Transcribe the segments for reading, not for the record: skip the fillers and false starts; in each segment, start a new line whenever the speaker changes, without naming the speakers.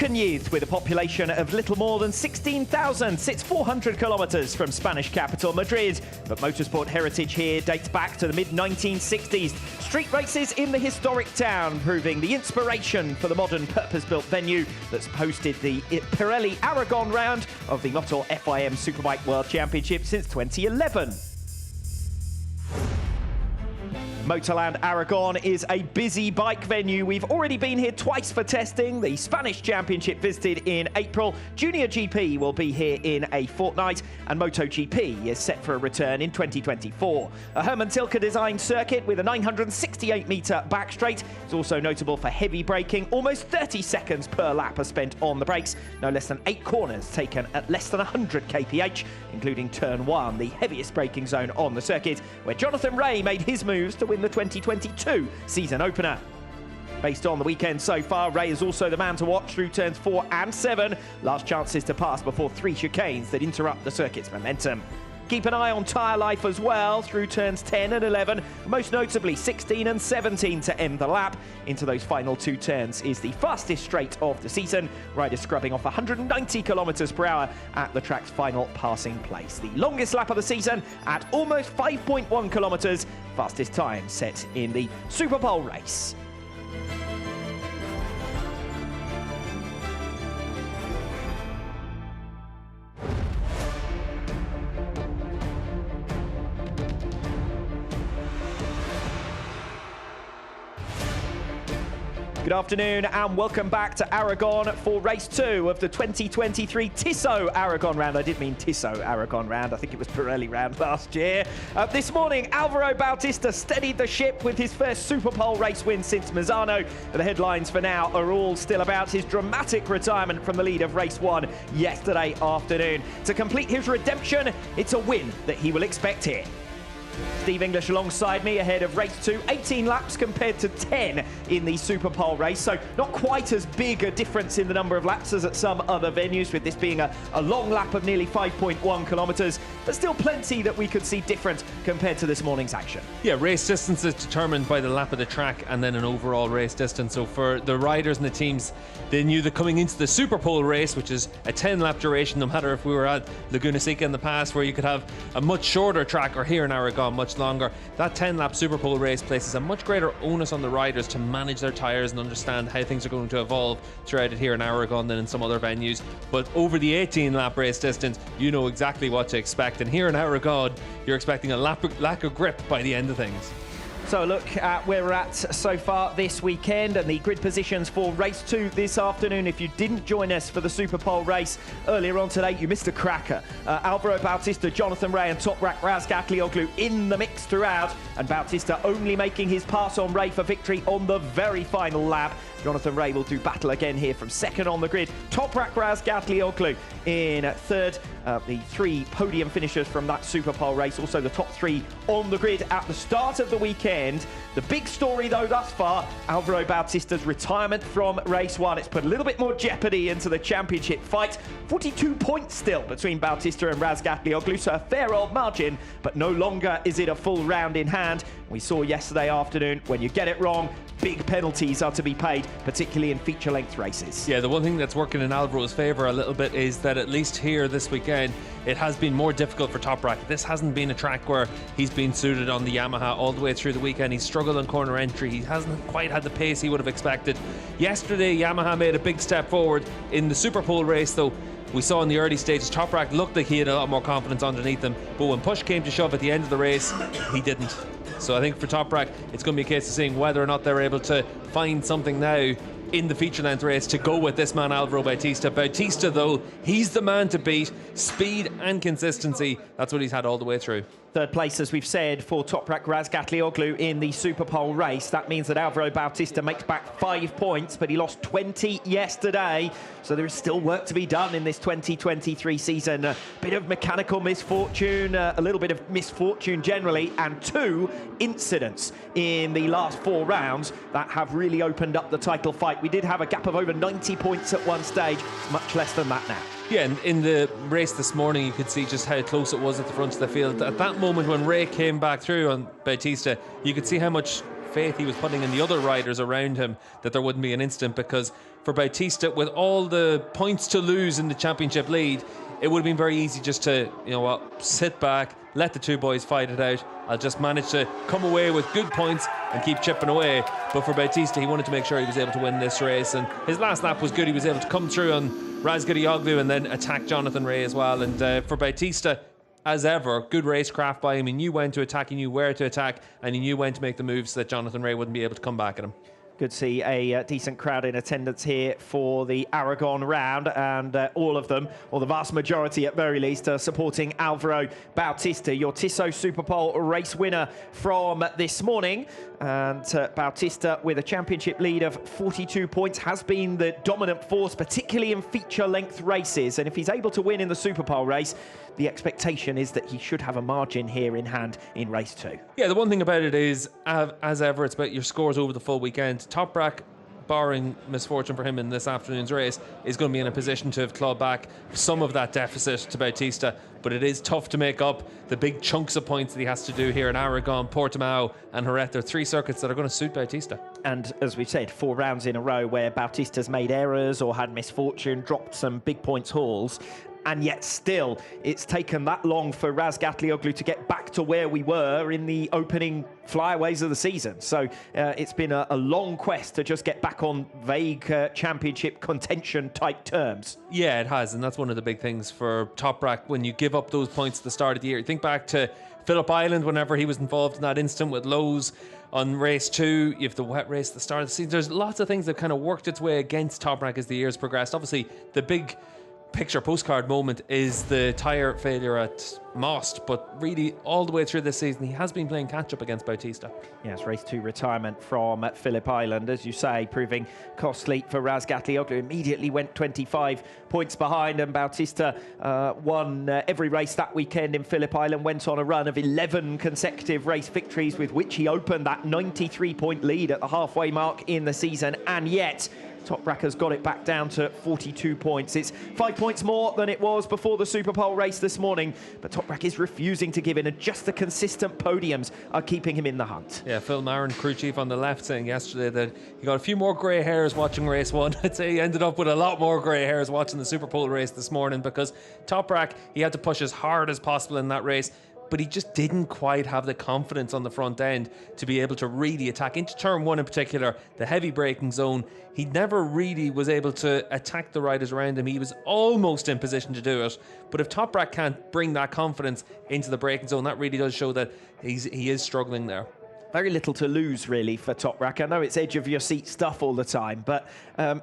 Aragon with a population of little more than 16,000 sits 400 kilometres from Spanish capital Madrid. But motorsport heritage here dates back to the mid-1960s. Street races in the historic town proving the inspiration for the modern purpose-built venue that's hosted the Pirelli Aragon round of the Motor FIM Superbike World Championship since 2011. Motorland Aragon is a busy bike venue. We've already been here twice for testing. The Spanish Championship visited in April. Junior GP will be here in a fortnight, and MotoGP is set for a return in 2024. A Hermann Tilke designed circuit with a 968-metre back straight. It's also notable for heavy braking. Almost 30 seconds per lap are spent on the brakes. No less than 8 corners taken at less than 100 kph, including turn 1, the heaviest braking zone on the circuit, where Jonathan Rea made his moves to win the 2022 season opener. Based on the weekend so far, Rea is also the man to watch through turns 4 and 7. Last chances to pass before 3 chicanes that interrupt the circuit's momentum. Keep an eye on tyre life as well through turns 10 and 11, most notably 16 and 17 to end the lap. Into those final 2 turns is the fastest straight of the season, riders scrubbing off 190 kilometres per hour at the track's final passing place. The longest lap of the season at almost 5.1 kilometres, fastest time set in the Superpole race. Good afternoon and welcome back to Aragon for race 2 of the 2023 Tissot Aragon round. I did mean Tissot Aragon round. I think it was Pirelli round last year. This morning, Álvaro Bautista steadied the ship with his first Superpole race win since Misano. The headlines for now are all still about his dramatic retirement from the lead of race 1 yesterday afternoon. To complete his redemption, it's a win that he will expect here. Steve English alongside me ahead of race 2, 18 laps compared to 10 in the Superpole race, so not quite as big a difference in the number of laps as at some other venues, with this being a long lap of nearly 5.1 kilometres, but still plenty that we could see different compared to this morning's action.
Yeah, race distance is determined by the lap of the track and then an overall race distance. So for the riders and the teams, they knew that coming into the Superpole race, which is a 10-lap duration, no matter if we were at Laguna Seca in the past, where you could have a much shorter track, or here in Aragon much longer, that 10-lap Superpole race places a much greater onus on the riders to manage their tyres and understand how things are going to evolve throughout it here in Aragon than in some other venues. But over the 18-lap race distance, you know exactly what to expect, and here in Aragon you're expecting a lack of grip by the end of things.
So a look at where we're at so far this weekend and the grid positions for race 2 this afternoon. If you didn't join us for the Superpole race earlier on today, you missed a cracker. Álvaro Bautista, Jonathan Rea and Toprak Razgatlioglu in the mix throughout, and Bautista only making his pass on Rea for victory on the very final lap. Jonathan Rea will do battle again here from second on the grid. Toprak Razgatlioglu in third. The 3 podium finishers from that Superpole race, also the top 3 on the grid at the start of the weekend. The big story though thus far, Álvaro Bautista's retirement from race 1. It's put a little bit more jeopardy into the championship fight. 42 points still between Bautista and Razgatlioglu, so a fair old margin, but no longer is it a full round in hand. We saw yesterday afternoon, when you get it wrong, big penalties are to be paid, particularly in feature-length races.
Yeah, the one thing that's working in Álvaro's favour a little bit is that at least here this weekend, it has been more difficult for Toprak. This hasn't been a track where he's been suited on the Yamaha all the way through the weekend. He's struggled on corner entry. He hasn't quite had the pace he would have expected. Yesterday, Yamaha made a big step forward. In the Superpole race, though, we saw in the early stages, Toprak looked like he had a lot more confidence underneath him, but when push came to shove at the end of the race, he didn't. So I think for Toprak, it's going to be a case of seeing whether or not they're able to find something now in the feature-length race to go with this man Álvaro Bautista. Bautista, though, he's the man to beat. Speed and consistency, that's what he's had all the way through.
Third place, as we've said, for Toprak Razgatlioglu in the Superpole race. That means that Álvaro Bautista makes back 5 points, but he lost 20 yesterday. So there is still work to be done in this 2023 season. A bit of mechanical misfortune, a little bit of misfortune generally, and 2 incidents in the last 4 rounds that have really opened up the title fight. We did have a gap of over 90 points at one stage. It's much less than that now.
Yeah, and in the race this morning, you could see just how close it was at the front of the field. At that moment when Rea came back through on Bautista, you could see how much faith he was putting in the other riders around him that there wouldn't be an incident, because for Bautista, with all the points to lose in the championship lead, it would have been very easy just to, sit back, let the two boys fight it out. I'll just manage to come away with good points and keep chipping away. But for Bautista, he wanted to make sure he was able to win this race, and his last lap was good. He was able to come through on Razgatlioglu and then attack Jonathan Rea as well. And for Bautista, as ever, good racecraft by him. He knew when to attack, he knew where to attack, and he knew when to make the moves so that Jonathan Rea wouldn't be able to come back at him.
Good to see a decent crowd in attendance here for the Aragon round, and all of them, or the vast majority at very least, are supporting Alvaro Bautista, your Tissot Superpole race winner from this morning. And Bautista, with a championship lead of 42 points, has been the dominant force, particularly in feature-length races. And if he's able to win in the Superpole race, the expectation is that he should have a margin here in hand in race 2.
Yeah, the one thing about it is, as ever, it's about your scores over the full weekend. Toprak, barring misfortune for him in this afternoon's race, is going to be in a position to have clawed back some of that deficit to Bautista, but it is tough to make up the big chunks of points that he has to do here in Aragon, Portimao and Jerez. There are 3 circuits that are going to suit Bautista.
And as we've said, 4 rounds in a row where Bautista's made errors or had misfortune, dropped some big points hauls. And yet still, it's taken that long for Razgatlioglu to get back to where we were in the opening flyaways of the season. So it's been a long quest to just get back on vague championship contention type terms.
Yeah, it has. And that's one of the big things for Toprak when you give up those points at the start of the year. Think back to Phillip Island whenever he was involved in that incident with Lowe's on race 2. You have the wet race at the start of the season. There's lots of things that kind of worked its way against Toprak as the years progressed. Obviously, the big picture postcard moment is the tyre failure at Most, but really all the way through this season he has been playing catch up against Bautista.
Yes, race 2 retirement from Phillip Island, as you say, proving costly for Razgatlioglu. Immediately went 25 points behind, and Bautista won every race that weekend in Phillip Island, went on a run of 11 consecutive race victories with which he opened that 93-point lead at the halfway mark in the season, and yet Toprak has got it back down to 42 points. It's 5 points more than it was before the Superpole race this morning, but Toprak is refusing to give in, and just the consistent podiums are keeping him in the hunt.
Yeah, Phil Marin, crew chief on the left, saying yesterday that he got a few more grey hairs watching race 1. I'd say he ended up with a lot more grey hairs watching the Superpole race this morning, because Toprak, he had to push as hard as possible in that race, but he just didn't quite have the confidence on the front end to be able to really attack into turn 1 in particular, the heavy braking zone. He never really was able to attack the riders around him. He was almost in position to do it, but if Toprak can't bring that confidence into the braking zone, that really does show that he is struggling there.
Very little to lose, really, for Toprak. I know it's edge-of-your-seat stuff all the time, but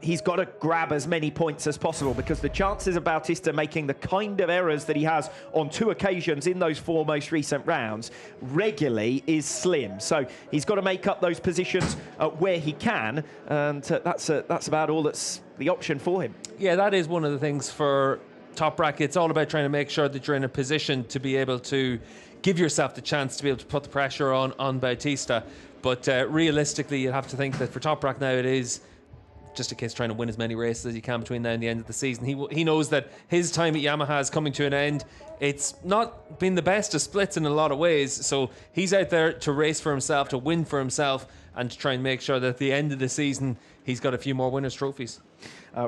he's got to grab as many points as possible, because the chances of Bautista making the kind of errors that he has on 2 occasions in those 4 most recent rounds regularly is slim. So he's got to make up those positions where he can, and that's about all that's the option for him.
Yeah, that is one of the things for Toprak. It's all about trying to make sure that you're in a position to be able to give yourself the chance to be able to put the pressure on Bautista. But realistically, you have to think that for Toprak now, it is just a case of trying to win as many races as you can between now and the end of the season. He knows that his time at Yamaha is coming to an end. It's not been the best of splits in a lot of ways, so he's out there to race for himself, to win for himself, and to try and make sure that at the end of the season he's got a few more winners' trophies.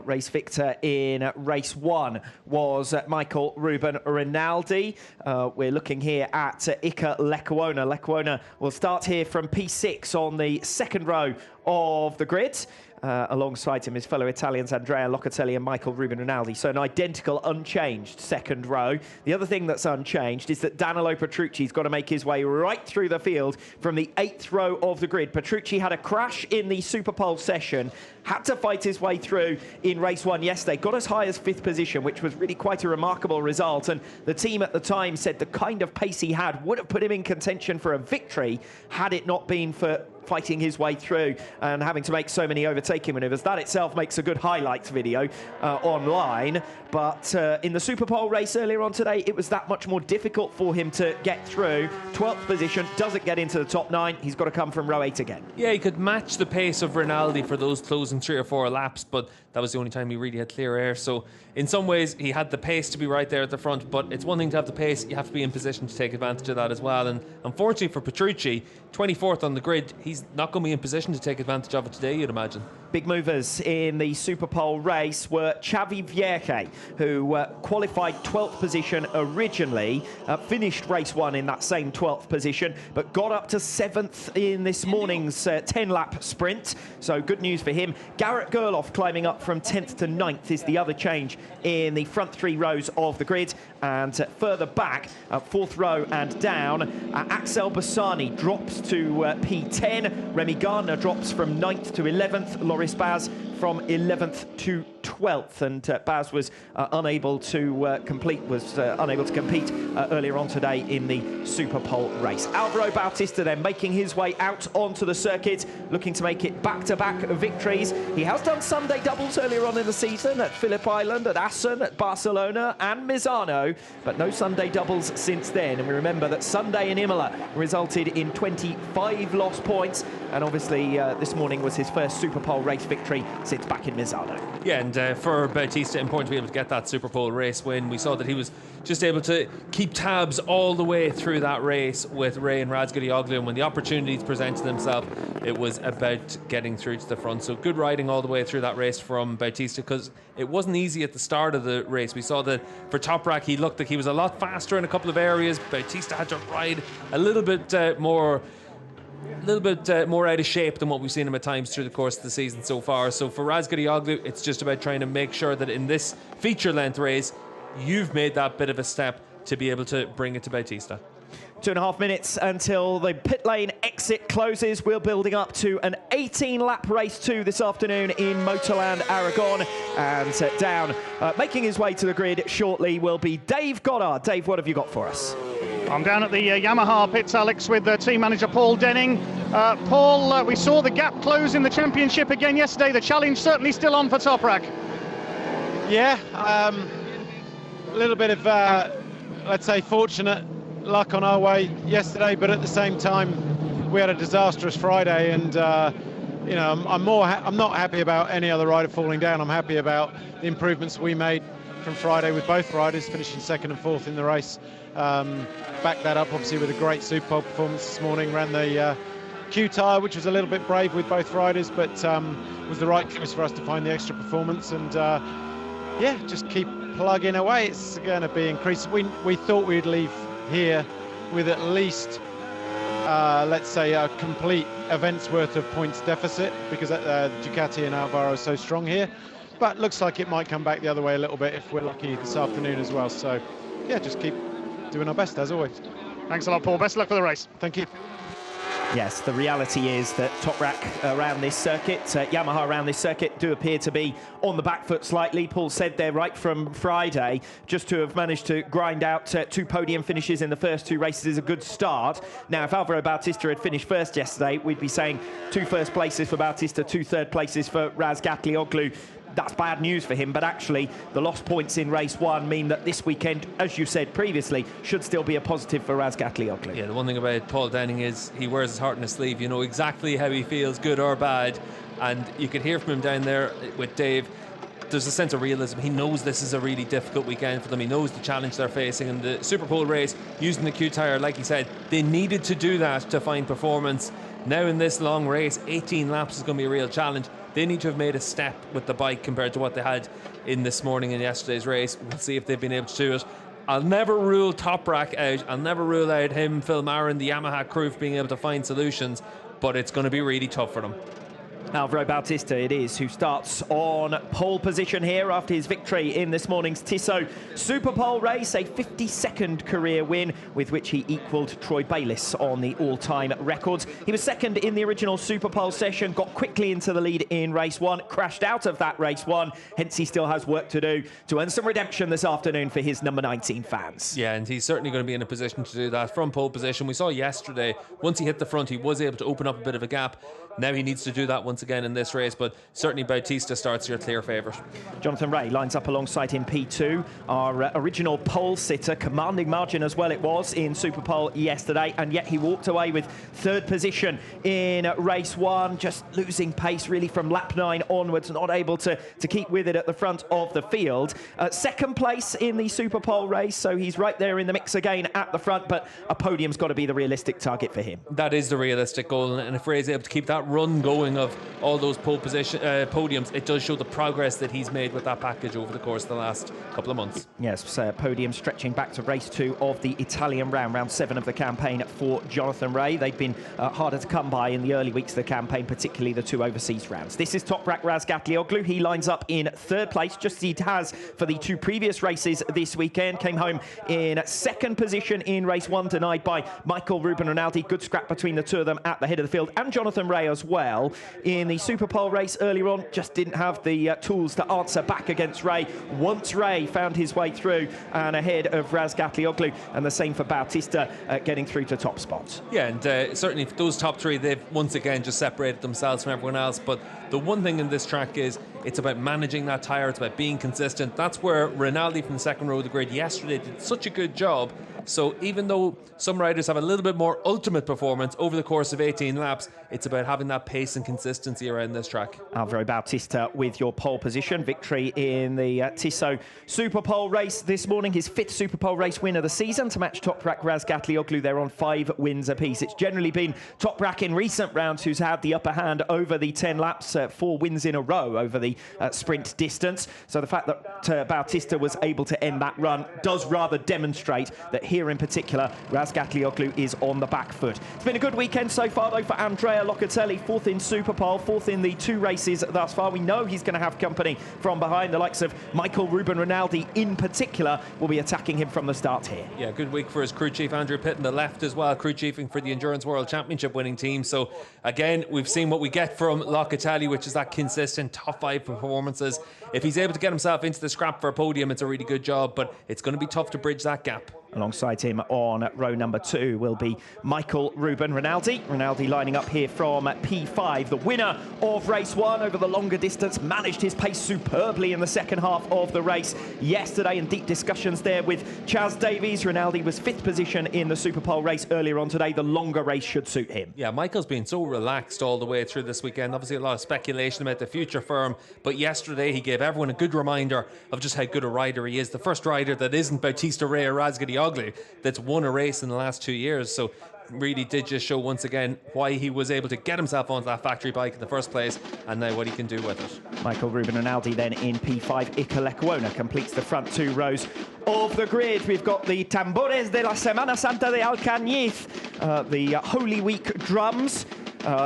Race victor in race 1 was Michael Ruben Rinaldi. We're looking here at Iker Lecuona. Lecuona will start here from P6 on the 2nd row of the grid. Alongside him, his fellow Italians Andrea Locatelli and Michael Ruben Rinaldi. So an identical, unchanged 2nd row. The other thing that's unchanged is that Danilo Petrucci's got to make his way right through the field from the 8th row of the grid. Petrucci had a crash in the Superpole session, had to fight his way through in race 1 yesterday, got as high as 5th position, which was really quite a remarkable result. And the team at the time said the kind of pace he had would have put him in contention for a victory had it not been for fighting his way through and having to make so many overtaking maneuvers. That itself makes a good highlights video online. But in the Superpole race earlier on today, it was that much more difficult for him to get through. 12th position, doesn't get into the top 9. He's got to come from row 8 again.
Yeah, he could match the pace of Rinaldi for those closing 3 or 4 laps, but that was the only time he really had clear air. So in some ways, he had the pace to be right there at the front, but it's one thing to have the pace, you have to be in position to take advantage of that as well. And unfortunately for Petrucci, 24th on the grid, he's he's not going to be in position to take advantage of it today, you'd imagine.
Big movers in the Superpole race were Xavi Vierge, who qualified 12th position originally, finished race 1 in that same 12th position, but got up to 7th in this morning's 10-lap sprint. So good news for him. Garrett Gerloff climbing up from 10th to 9th is the other change in the front 3 rows of the grid. And further back, 4th row and down, Axel Bassani drops to P10. Remy Gardner drops from 9th to 11th. Loris Baz from 11th to 12th, and Baz was unable to compete earlier on today in the Superpole race. Alvaro Bautista then making his way out onto the circuit, looking to make it back-to-back victories. He has done Sunday doubles earlier on in the season at Phillip Island, at Assen, at Barcelona and Misano, but no Sunday doubles since then. And we remember that Sunday in Imola resulted in 25 lost points, and obviously this morning was his first Superpole race victory since back in Misano.
Yeah, and for Bautista, important to be able to get that Superpole race win. We saw that he was just able to keep tabs all the way through that race with Ray and Razgatlioglu, and when the opportunities presented themselves, it was about getting through to the front. So good riding all the way through that race from Bautista, because it wasn't easy at the start of the race. We saw that for Toprak, he looked like he was a lot faster in a couple of areas. Bautista had to ride a little bit more out of shape than what we've seen him at times through the course of the season so far. So for Razgatlioglu, it's just about trying to make sure that in this feature-length race, you've made that bit of a step to be able to bring it to Bautista.
2.5 minutes until the pit lane exit closes. We're building up to an 18-lap race 2 this afternoon in Motorland Aragon. And down, making his way to the grid shortly, will be Dave Goddard. Dave, what have you got for us?
I'm down at the Yamaha pits, Alex, with team manager Paul Denning. Paul, we saw the gap close in the championship again yesterday. The challenge certainly still on for Toprak.
Yeah, a little bit of, let's say, fortunate luck on our way yesterday, but at the same time, we had a disastrous Friday, and you know, I'm not happy about any other rider falling down. I'm happy about the improvements we made from Friday with both riders finishing 2nd and 4th in the race. Backed that up obviously with a great Superpole performance this morning. Ran the Q tyre, which was a little bit brave with both riders, but was the right choice for us to find the extra performance. And yeah, just keep plugging away. It's going to be increased. We thought we'd leave here with at least let's say a complete event's worth of points deficit, because Ducati and Alvaro are so strong here, but looks like it might come back the other way a little bit if we're lucky this afternoon as well. So yeah, just keep doing our best as always.
Thanks a lot, Paul. Best of luck for the race.
Thank you.
Yes, the reality is that Toprak around this circuit, Yamaha around this circuit, do appear to be on the back foot slightly. Paul said there right from Friday, just to have managed to grind out 2 podium finishes in the first 2 races is a good start. Now, if Alvaro Bautista had finished first yesterday, we'd be saying 2 first places for Bautista, 2 third places for Razgatlioglu. That's bad news for him, but actually the lost points in race 1 mean that this weekend, as you said previously, should still be a positive for Razgatlioglu.
Yeah, the one thing about Paul Denning is he wears his heart on his sleeve. You know exactly how he feels, good or bad, and you could hear from him down there with Dave. There's a sense of realism. He knows this is a really difficult weekend for them. He knows the challenge they're facing in the Superpole race, using the Q tyre, like he said. They needed to do that to find performance. Now in this long race, 18 laps is going to be a real challenge. They need to have made a step with the bike compared to what they had in this morning and yesterday's race. We'll see if they've been able to do it. I'll never rule Toprak out. I'll never rule out him, Phil Marin, the Yamaha crew for being able to find solutions, but it's going to be really tough for them.
Alvaro Bautista it is who starts on pole position here after his victory in this morning's Tissot Superpole race, a 52nd career win with which he equalled Troy Bayliss on the all-time records. He was 2nd in the original Superpole session, got quickly into the lead in race 1, crashed out of that race 1, hence he still has work to do to earn some redemption this afternoon for his number 19 fans.
Yeah, and he's certainly going to be in a position to do that from pole position. We saw yesterday, once he hit the front, he was able to open up a bit of a gap. Now he needs to do that once again in this race, but certainly Bautista starts your clear favourite.
Jonathan Rea lines up alongside him P2, our original pole sitter, commanding margin as well it was in Superpole yesterday, and yet he walked away with third position in race 1, just losing pace really from lap 9 onwards, not able to keep with it at the front of the field. Second place in the Superpole race, so he's right there in the mix again at the front, but a podium's got to be the realistic target for him.
That is the realistic goal, and if Rea's able to keep that run going of all those pole position podiums, it does show the progress that he's made with that package over the course of the last couple of months.
Yes, podium stretching back to race 2 of the Italian round 7 of the campaign for Jonathan Rea. They've been harder to come by in the early weeks of the campaign, particularly the 2 overseas rounds. This is Toprak Razgatlioglu. He lines up in third place, just as he has for the 2 previous races this weekend. Came home in second position in race 1, denied by Michael Ruben Rinaldi. Good scrap between the 2 of them at the head of the field, and Jonathan Rea as well. In the Superpole race earlier on, just didn't have the tools to answer back against Rea. Once Rea found his way through and ahead of Razgatlioglu, and the same for Bautista getting through to top spots.
Yeah, and certainly for those top 3, they've once again just separated themselves from everyone else. But the one thing in this track is it's about managing that tyre, it's about being consistent. That's where Rinaldi from the second row of the grid yesterday did such a good job. So even though some riders have a little bit more ultimate performance over the course of 18 laps, it's about having that pace and consistency around this track.
Alvaro Bautista with your pole position. Victory in the Tissot Superpole race this morning. His 5th Superpole race win of the season to match Toprak Razgatlioglu. They're on 5 wins apiece. It's generally been Toprak in recent rounds who's had the upper hand over the 10 laps, 4 wins in a row over the sprint distance. So the fact that Bautista was able to end that run does rather demonstrate that here in particular, Razgatlioglu is on the back foot. It's been a good weekend so far, though, for Andrea Locatelli. 4th in Superpole, 4th in the 2 races thus far. We know he's going to have company from behind. The likes of Michael Ruben Rinaldi, in particular, will be attacking him from the start here.
Yeah, good week for his crew chief, Andrew Pitt, on the left as well, crew chiefing for the Endurance World Championship winning team. So, again, we've seen what we get from Locatelli, which is that consistent top 5 performances. If he's able to get himself into the scrap for a podium, it's a really good job, but it's going to be tough to bridge that gap.
Alongside him on row number 2 will be Michael Ruben Rinaldi. Rinaldi lining up here from P5. The winner of race 1 over the longer distance, managed his pace superbly in the second half of the race yesterday, and deep discussions there with Chaz Davies. Rinaldi was 5th position in the Superpole race earlier on today. The longer race should suit him.
Yeah, Michael's been so relaxed all the way through this weekend. Obviously a lot of speculation about the future for him, but yesterday he gave everyone a good reminder of just how good a rider he is. The first rider that isn't Bautista, Rea or Razgatlioglu that's won a race in the last 2 years. So really did just show once again why he was able to get himself onto that factory bike in the first place, and now what he can do with it.
Michael Ruben Rinaldi then in P5. Iker Lecuona completes the front 2 rows of the grid. We've got the Tambores de la Semana Santa de Alcañiz, the Holy Week drums.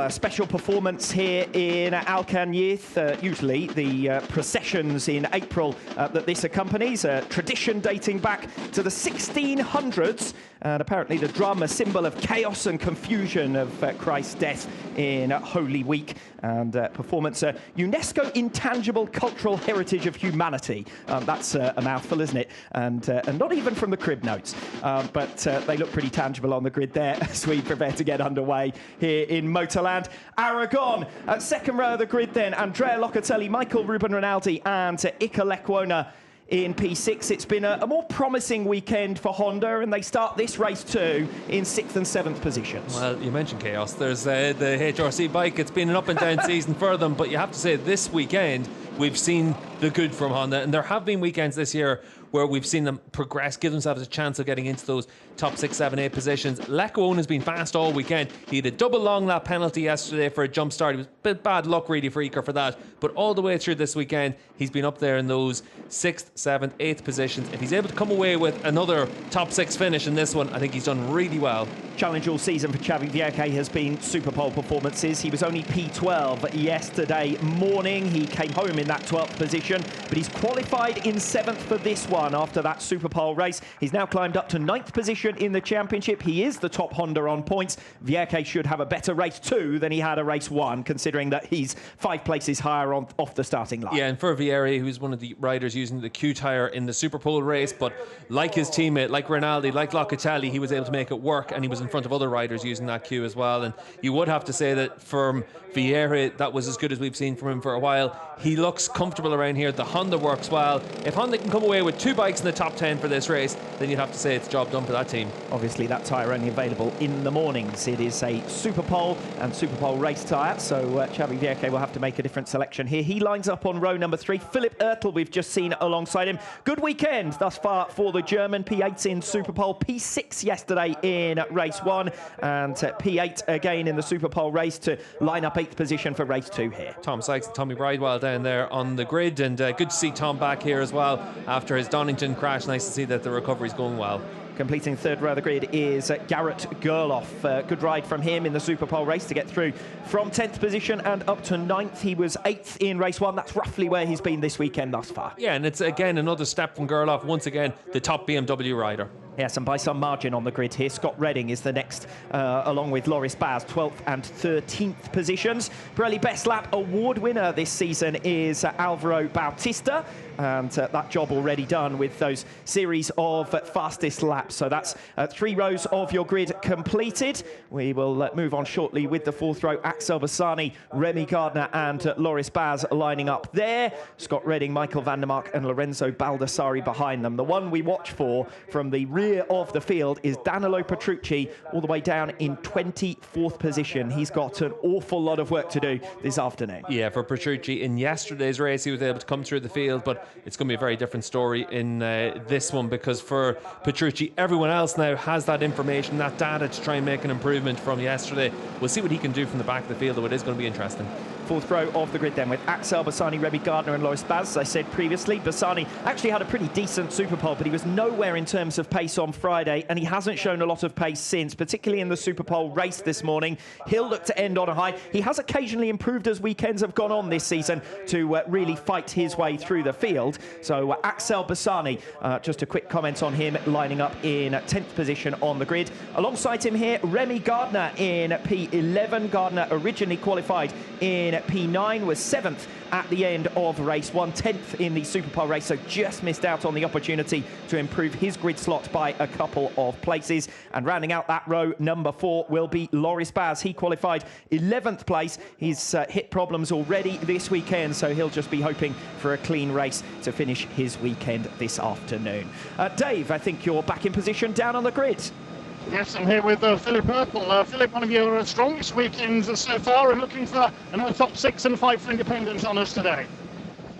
Special performance here in Alcañiz. Usually the processions in April that this accompanies, a tradition dating back to the 1600s, and apparently the drum a symbol of chaos and confusion of Christ's death in Holy Week, and performance a UNESCO Intangible Cultural Heritage of Humanity. That's a mouthful, isn't it? And not even from the crib notes, but they look pretty tangible on the grid there as we prepare to get underway here in Motorland. Aragon at second row of the grid then, Andrea Locatelli, Michael Ruben Rinaldi and Iker Lecuona in P6. It's been a more promising weekend for Honda, and they start this race too in 6th and 7th positions.
Well, you mentioned chaos. There's the HRC bike. It's been an up and down season for them, but you have to say this weekend we've seen the good from Honda, and there have been weekends this year where we've seen them progress, give themselves a chance of getting into those top 6, 7, 8 positions. Lecuona has been fast all weekend. He had a double long lap penalty yesterday for a jump start. It was a bit bad luck really for Iker for that, but all the way through this weekend he's been up there in those 6th, 7th, 8th positions. If he's able to come away with another top 6 finish in this one, I think he's done really well.
Challenge all season for Xavi Vierge has been Superpole performances. He was only P12 yesterday morning. He came home in that 12th position. position, but he's qualified in 7th for this one after that Superpole race. He's now climbed up to 9th position in the championship. He is the top Honda on points. Vierke should have a better race 2 than he had a race 1, considering that he's 5 places higher off the starting line.
Yeah, and for Vierke, who's one of the riders using the Q tyre in the Superpole race, but like his teammate, like Rinaldi, like Locatelli, he was able to make it work, and he was in front of other riders using that Q as well. And you would have to say that from Vierke, that was as good as we've seen from him for a while. He looks comfortable around here. The Honda works well. If Honda can come away with 2 bikes in the top 10 for this race, then you'd have to say it's job done for that team.
Obviously, that tyre only available in the mornings. It is a Superpole and Superpole race tyre, so Xavi Vierke will have to make a different selection here. He lines up on row number 3. Philipp Oertel, we've just seen alongside him. Good weekend thus far for the German. P8 in Superpole, P6 yesterday in race 1, and P8 again in the Superpole race to line up 8th position for race 2 here.
Tom Sykes and Tommy Bridewell down there on the grid, and good to see Tom back here as well after his Donington crash. Nice to see that the recovery's going well.
Completing 3rd row of the grid is Garrett Gerloff. Good ride from him in the Superpole race to get through from 10th position and up to 9th. He was 8th in race 1. That's roughly where he's been this weekend thus far.
Yeah, and it's again another step from Gerloff. Once again, the top BMW rider.
Yes, and by some margin on the grid here. Scott Redding is the next, along with Loris Baz, 12th and 13th positions. Pirelli Best Lap award winner this season is Alvaro Bautista, and that job already done with those series of fastest laps. So that's 3 rows of your grid completed. We will move on shortly with the 4th row. Axel Bassani, Remy Gardner and Loris Baz lining up there. Scott Redding, Michael van der Mark and Lorenzo Baldassari behind them. The one we watch for from the rear of the field is Danilo Petrucci, all the way down in 24th position. He's got an awful lot of work to do this afternoon.
Yeah, for Petrucci in yesterday's race, he was able to come through the field, but it's going to be a very different story in this one, because for Petrucci, everyone else now has that information, that data to try and make an improvement from yesterday. We'll see what he can do from the back of the field, though it is going to be interesting.
4th row of the grid then with Axel Bassani, Remy Gardner and Loris Baz. As I said previously, Bassani actually had a pretty decent Superpole, but he was nowhere in terms of pace on Friday, and he hasn't shown a lot of pace since, particularly in the Superpole race this morning. He'll look to end on a high. He has occasionally improved as weekends have gone on this season to really fight his way through the field. So Axel Bassani, just a quick comment on him, lining up in 10th position on the grid. Alongside him here, Remy Gardner in P11. Gardner originally qualified in P9, was 7th at the end of race 1, 10th in the Superpole race, so just missed out on the opportunity to improve his grid slot by a couple of places. And rounding out that row, number 4 will be Loris Baz. He qualified 11th place. He's hit problems already this weekend, so he'll just be hoping for a clean race to finish his weekend this afternoon. Dave, I think you're back in position down on the grid.
Yes, I'm here with Philipp Oertel. Philipp, one of your strongest weekends so far, and looking for another top 6 and fight for independence honours today.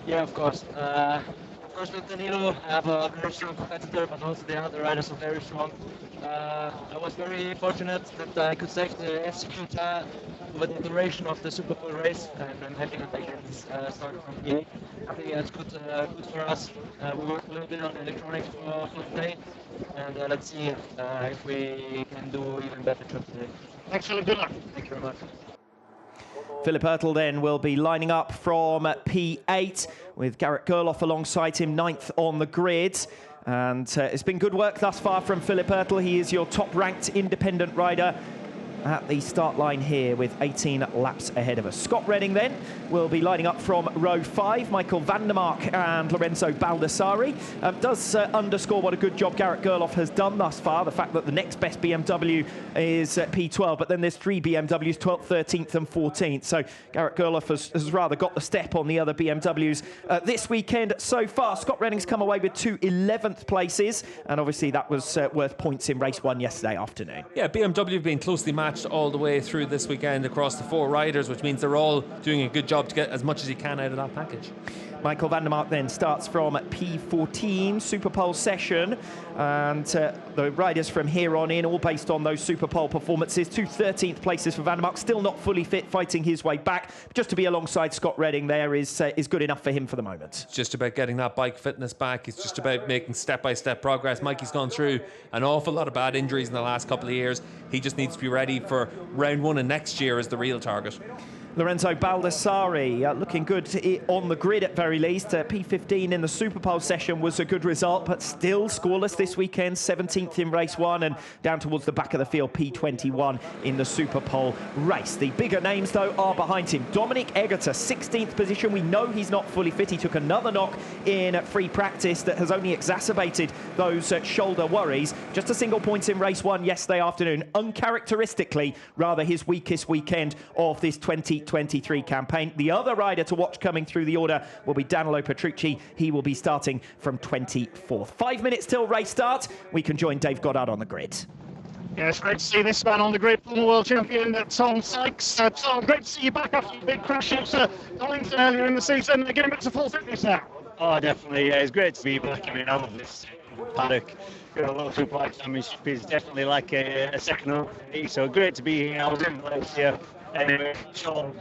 Yeah, of course. Of course, with Danilo, I have a very strong competitor, but also the other riders are very strong. I was very fortunate that I could save the FCQ tire over the duration of the Superpole race, and I'm happy that I can start from P8. I think that's good for us. We worked a little bit on electronics for today, and let's see if we can do even better job today.
Thanks, Philipp. Good luck.
Thank you very much.
Philipp Oertel then will be lining up from P8 with Garrett Gerloff alongside him, 9th on the grid. And it's been good work thus far from Philipp Oertel. He is your top-ranked independent rider at the start line here with 18 laps ahead of us. Scott Redding then will be lining up from row 5. Michael van der Mark and Lorenzo Baldassari. Does underscore what a good job Garrett Gerloff has done thus far. The fact that the next best BMW is P12, but then there's 3 BMWs, 12th, 13th and 14th. So Garrett Gerloff has rather got the step on the other BMWs this weekend so far. Scott Redding's come away with 2 11th places, and obviously that was worth points in race 1 yesterday afternoon.
Yeah, BMW have been closely matched all the way through this weekend across the 4 riders, which means they're all doing a good job to get as much as he can out of that package.
Michael van der Mark then starts from P14, Superpole session, and the riders from here on in, all based on those Superpole performances. 2 13th places for van der Mark, still not fully fit, fighting his way back. Just to be alongside Scott Redding there is good enough for him for the moment.
It's just about getting that bike fitness back. It's just about making step-by-step progress. Mikey's gone through an awful lot of bad injuries in the last couple of years. He just needs to be ready for round 1, and next year is the real target.
Lorenzo Baldassari looking good on the grid at very least. P15 in the Superpole session was a good result, but still scoreless this weekend. 17th in race 1 and down towards the back of the field, P21 in the Superpole race. The bigger names, though, are behind him. Dominic Egerter, 16th position. We know he's not fully fit. He took another knock in free practice that has only exacerbated those shoulder worries. Just a single point in race 1 yesterday afternoon. Uncharacteristically, rather his weakest weekend of this 2023 campaign. The other rider to watch coming through the order will be Danilo Petrucci. He will be starting from 24th. 5 minutes till race start. We can join Dave Goddard on the grid.
Yeah, it's great to see this man on the grid, former world champion Tom Sykes. Tom, great to see you back after your big crash at Donington earlier in the season. Getting back to full fitness now.
Oh, definitely. Yeah, it's great to be back. I mean, I love this paddock. World Superbike Championship is definitely like a second home for me. So great to be here. I was in last year. Anyway, Sean.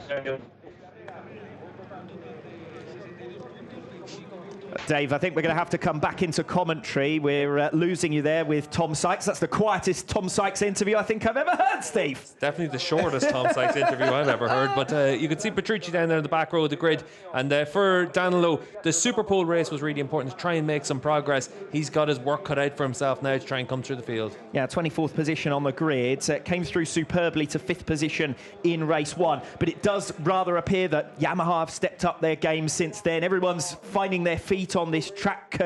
Dave, I think we're going to have to come back into commentary. We're losing you there with Tom Sykes. That's the quietest Tom Sykes interview I think I've ever heard, Steve.
It's definitely the shortest Tom Sykes interview I've ever heard. But you can see Petrucci down there in the back row of the grid. And for Danilo, the Superpole race was really important to try and make some progress. He's got his work cut out for himself now to try and come through the field. Yeah, 24th position on the grid. Came through superbly to 5th position in race 1. But it does rather appear that Yamaha have stepped up their game since then. Everyone's finding their feet on this track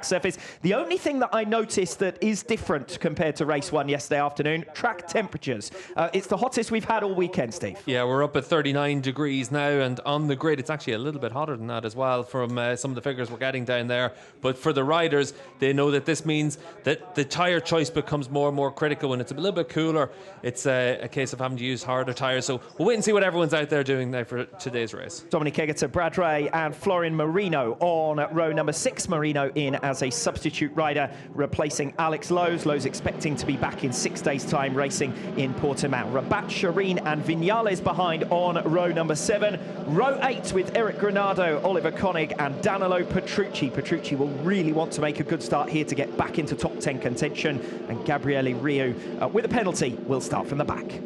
surface. The only thing that I noticed that is different compared to race 1 yesterday afternoon, track temperatures. It's the hottest we've had all weekend, Steve. Yeah, we're up at 39 degrees now, and on the grid it's actually a little bit hotter than that as well from some of the figures we're getting down there. But for the riders, they know that this means that the tyre choice becomes more and more critical. When it's a little bit cooler, it's a case of having to use harder tyres. So we'll wait and see what everyone's out there doing now for today's race. Dominic Egerter, Brad Ray and Florin Marino on row number 6. Marino in as a substitute rider, replacing Alex Lowe's. Lowe's expecting to be back in 6 days' time, racing in Portimao. Rabat, Shireen and Viñales behind on row number 7. Row 8 with Eric Granado, Oliver Koenig and Danilo Petrucci. Petrucci will really want to make a good start here to get back into top 10 contention. And Gabriele Riu, with a penalty, will start from the back.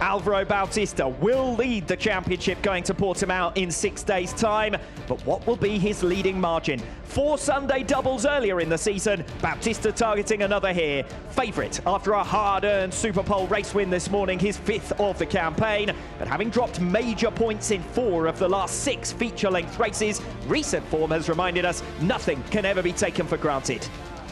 Alvaro Bautista will lead the championship going to Portimao in 6 days' time. But what will be his leading margin? 4 Sunday doubles earlier in the season. Bautista targeting another here. Favourite after a hard-earned Superpole race win this morning, his 5th of the campaign. But having dropped major points in 4 of the last 6 feature-length races, recent form has reminded us nothing can ever be taken for granted.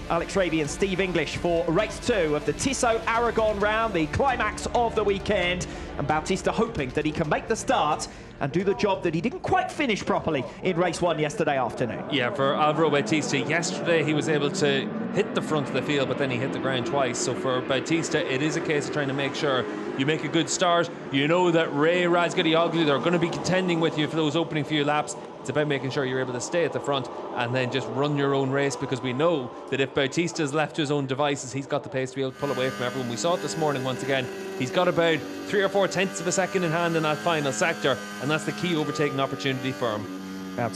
Alex Raby and Steve English for race 2 of the Tissot Aragon round, the climax of the weekend. And Bautista hoping that he can make the start and do the job that he didn't quite finish properly in race 1 yesterday afternoon. Yeah, for Alvaro Bautista, yesterday he was able to hit the front of the field, but then he hit the ground twice. So for Bautista, it is a case of trying to make sure you make a good start. You know that Ray Razgadioglu, they're going to be contending with you for those opening few laps. It's about making sure you're able to stay at the front and then just run your own race, because we know that if Bautista's left to his own devices, he's got the pace to be able to pull away from everyone. We saw it this morning once again. He's got about 3 or 4 tenths of a second in hand in that final sector, and that's the key overtaking opportunity for him.